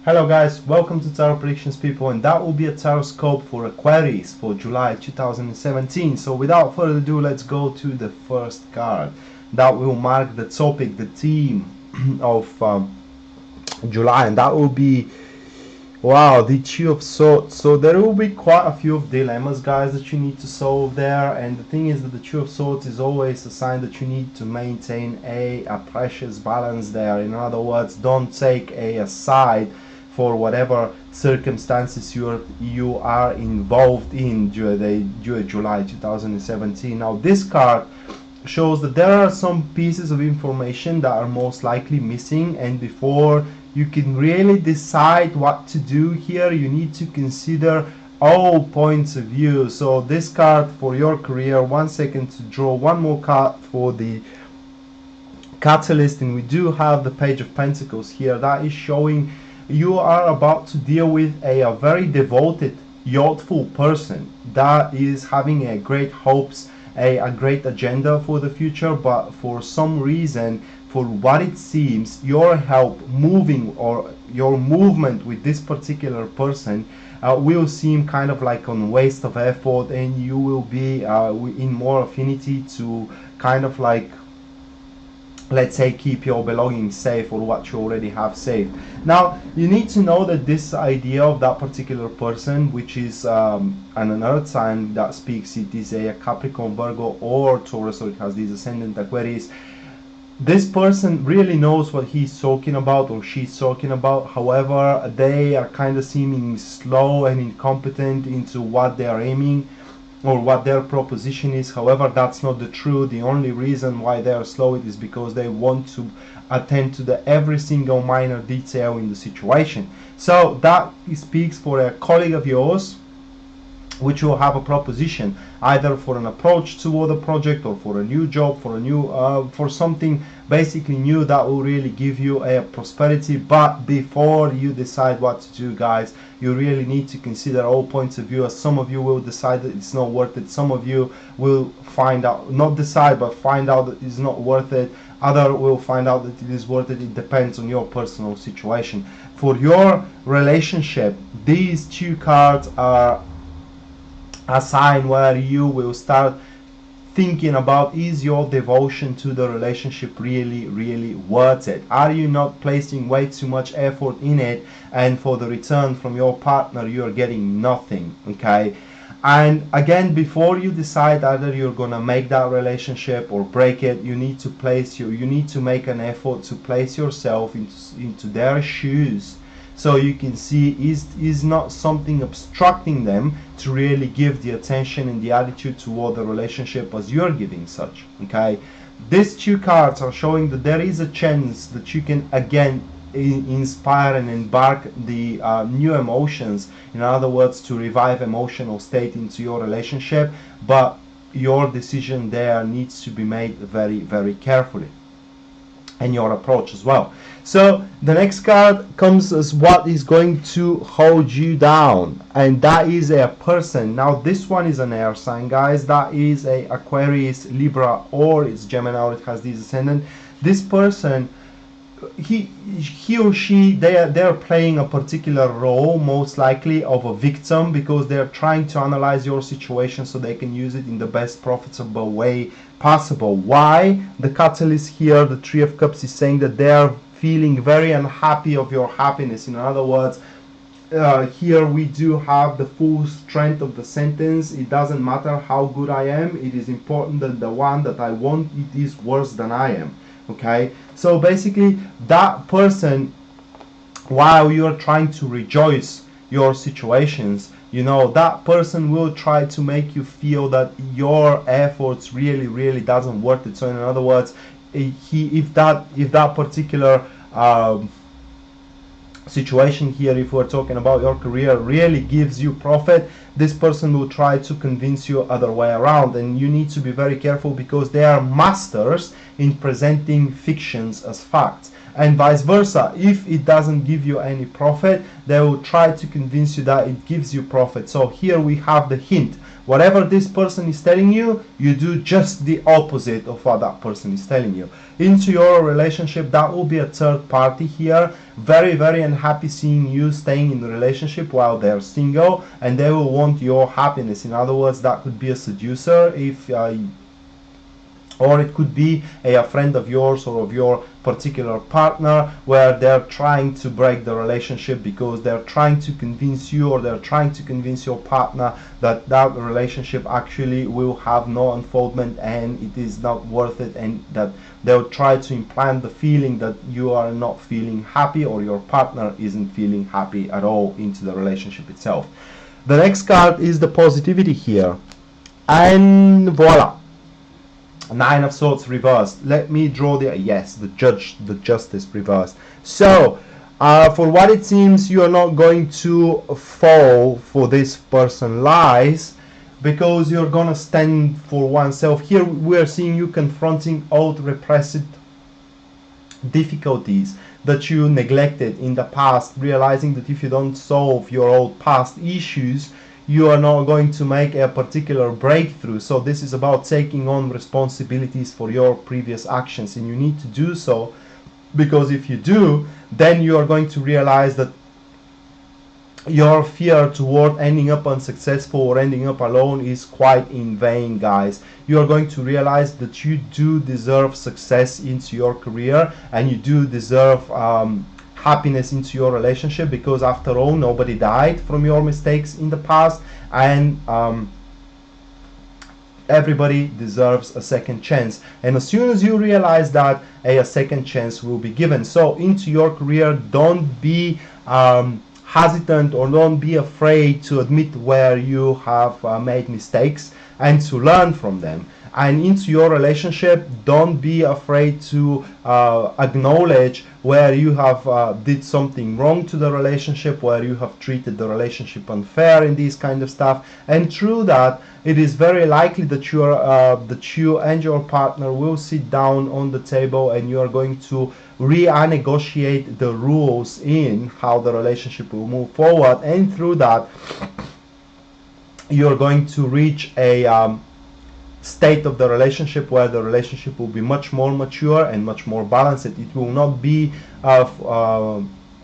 Hello guys, welcome to Tarot Predictions people, and that will be a tarot scope for Aquarius for July 2017. So without further ado, let's go to the first card. That will mark the topic, the theme of July, and that will be, wow, the Two of Swords. So there will be quite a few of dilemmas, guys, that you need to solve there. And the thing is that the Two of Swords is always a sign that you need to maintain a precious balance there. In other words, don't take a side for whatever circumstances you are involved in during July 2017. Now this card shows that there are some pieces of information that are most likely missing, and before you can really decide what to do here, you need to consider all points of view. So this card for your career, 1 second to draw one more card for the catalyst, and we do have the Page of Pentacles here. That is showing you are about to deal with a very devoted, youthful person that is having a great hopes, a great agenda for the future, but for some reason, for what it seems, your help moving or your movement with this particular person will seem kind of like on waste of effort, and you will be in more affinity to kind of like, let's say, keep your belongings safe or what you already have saved. Now you need to know that this idea of that particular person, which is an earth sign that speaks, it is a Capricorn, Virgo or Taurus, or it has these ascendant Aquarius. This person really knows what he's talking about or she's talking about. However, they are kind of seeming slow and incompetent into what they are aiming or what their proposition is. However, that's not the truth. The only reason why they are slow is because they want to attend to every single minor detail in the situation. So that speaks for a colleague of yours which will have a proposition either for an approach toward a project or for a new job, for a new for something basically new that will really give you a prosperity. But before you decide what to do, guys, you really need to consider all points of view, as some of you will decide that it's not worth it, some of you will find out, not decide, but find out that it's not worth it, other will find out that it is worth it. It depends on your personal situation. For your relationship, these two cards are a sign where you will start thinking about, is your devotion to the relationship really worth it? Are you not placing way too much effort in it, and for the return from your partner you are getting nothing? Okay, and again, before you decide either you're gonna make that relationship or break it, you need to make an effort to place yourself into their shoes, so you can see, is not something obstructing them to really give the attention and the attitude toward the relationship as you're giving such. Okay, these two cards are showing that there is a chance that you can again inspire and embark the new emotions, in other words, to revive emotional state into your relationship, but your decision there needs to be made very carefully, and your approach as well. So the next card comes as what is going to hold you down, and that is a person. Now this one is an air sign, guys. That is a Aquarius, Libra, or it's Gemini, or it has this ascendant. This person, he or she, they're playing a particular role, most likely of a victim, because they're trying to analyze your situation so they can use it in the best profitable way possible. Why? The catalyst here, the Three of Cups, is saying that they're feeling very unhappy of your happiness. In other words, here we do have the full strength of the sentence. It doesn't matter how good I am, it is important that the one that I want, it is worse than I am. Okay, so basically that person, while you're trying to rejoice your situations, you know, that person will try to make you feel that your efforts really doesn't worth it. So in other words, if that particular situation here, if we're talking about your career, really gives you profit, this person will try to convince you other way around, and you need to be very careful, because they are masters in presenting fictions as facts, and vice versa. If it doesn't give you any profit, they will try to convince you that it gives you profit. So here we have the hint. Whatever this person is telling you, you do just the opposite of what that person is telling you. Into your relationship, that will be a third party here, very, very unhappy seeing you staying in the relationship while they're single, and they will want your happiness. In other words, that could be a seducer, if or it could be a friend of yours or of your particular partner, where they're trying to break the relationship because they're trying to convince you, or they're trying to convince your partner that that relationship actually will have no unfoldment and it is not worth it, and that they'll try to implant the feeling that you are not feeling happy, or your partner isn't feeling happy at all into the relationship itself. The next card is the positivity here, and voila, Nine of Swords reversed. Let me draw the the Justice reversed. So for what it seems, you are not going to fall for this person lies, because you're gonna stand for oneself. Here we're seeing you confronting old repressed difficulties that you neglected in the past, realizing that if you don't solve your old past issues, you are not going to make a particular breakthrough. So this is about taking on responsibilities for your previous actions, and you need to do so, because if you do, then you are going to realize that your fear toward ending up unsuccessful or ending up alone is quite in vain, guys. You are going to realize that you do deserve success into your career, and you do deserve happiness into your relationship, because after all, nobody died from your mistakes in the past, and everybody deserves a second chance. And as soon as you realize that, a second chance will be given. So into your career, don't be hesitant, or don't be afraid to admit where you have made mistakes and to learn from them. And into your relationship, don't be afraid to acknowledge where you have did something wrong to the relationship, where you have treated the relationship unfair in this kind of stuff. And through that, it is very likely that you and your partner will sit down on the table, and you are going to renegotiate the rules in how the relationship will move forward. And through that, you're going to reach a state of the relationship where the relationship will be much more mature and much more balanced. It will not be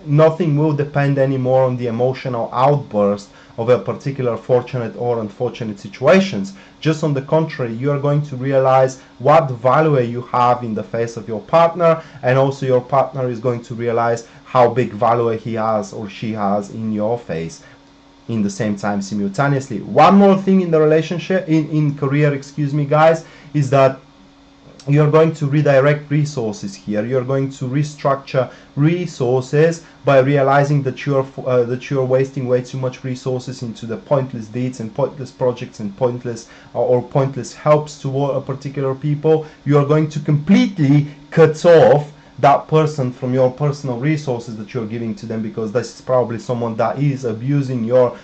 nothing will depend anymore on the emotional outburst of a particular fortunate or unfortunate situations. Just on the contrary, you are going to realize what value you have in the face of your partner, and also your partner is going to realize how big value he has or she has in your face in the same time, simultaneously. One more thing in the relationship, in career, excuse me, guys, is that you're going to redirect resources here. You're going to restructure resources by realizing that you're wasting way too much resources into the pointless deeds and pointless projects and pointless pointless helps to a particular people. You're going to completely cut off that person from your personal resources that you're giving to them, because this is probably someone that is abusing your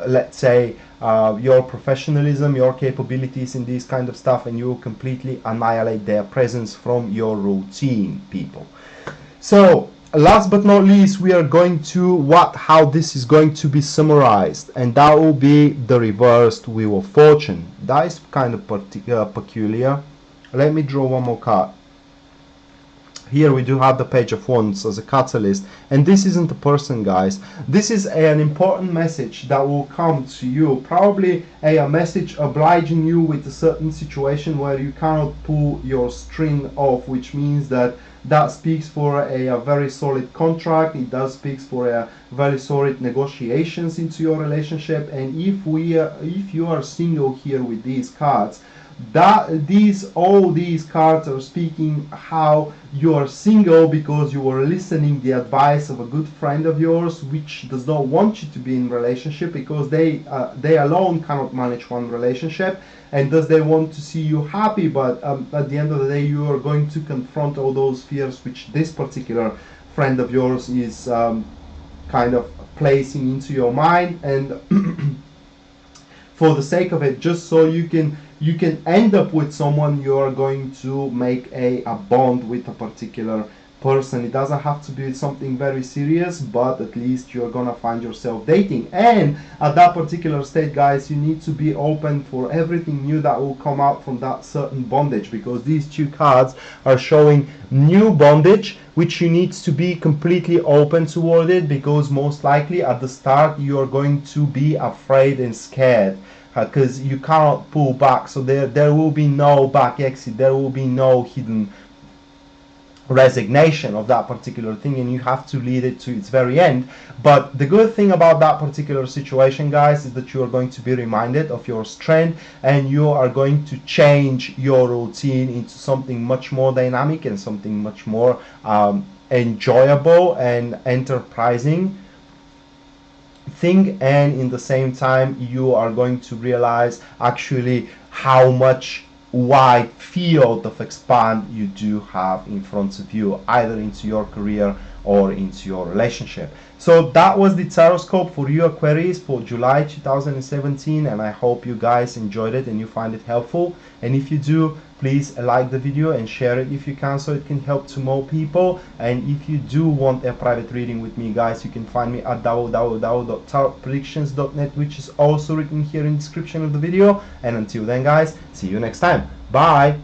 let's say your professionalism, your capabilities in this kind of stuff, and you will completely annihilate their presence from your routine, people. So last but not least, we are going to how this is going to be summarized, and that will be the reversed Wheel of Fortune. That is kind of peculiar. Let me draw one more card. Here we do have the Page of Wands as a catalyst, and this isn't a person, guys. This is an important message that will come to you, probably a message obliging you with a certain situation where you cannot pull your string off, which means that speaks for a very solid contract. It does speaks for a very solid negotiations into your relationship. And if you are single here with these cards, all these cards are speaking how you are single because you are listening the advice of a good friend of yours, which does not want you to be in relationship, because they alone cannot manage one relationship, and thus they want to see you happy. But at the end of the day, you are going to confront all those fears which this particular friend of yours is kind of placing into your mind, and for the sake of it, just so you can end up with someone, you are going to make a bond with a particular person. It doesn't have to be something very serious, but at least you're gonna find yourself dating. And at that particular state, guys, you need to be open for everything new that will come out from that certain bondage, because these two cards are showing new bondage, which you need to be completely open toward it, because most likely at the start you are going to be afraid and scared, because you cannot pull back. So there will be no back exit, there will be no hidden resignation of that particular thing, and you have to lead it to its very end. But the good thing about that particular situation, guys, is that you are going to be reminded of your strength, and you are going to change your routine into something much more dynamic and something much more enjoyable and enterprising thing. And in the same time, you are going to realize actually how much wide field of expand you do have in front of you, either into your career or into your relationship. So that was the taroscope for you, Aquarius, for July 2017, and I hope you guys enjoyed it and you find it helpful. And if you do, please like the video and share it if you can, so it can help to more people. And if you do want a private reading with me, guys, you can find me at www.tarotpredictions.net, which is also written here in the description of the video. And until then, guys, see you next time. Bye.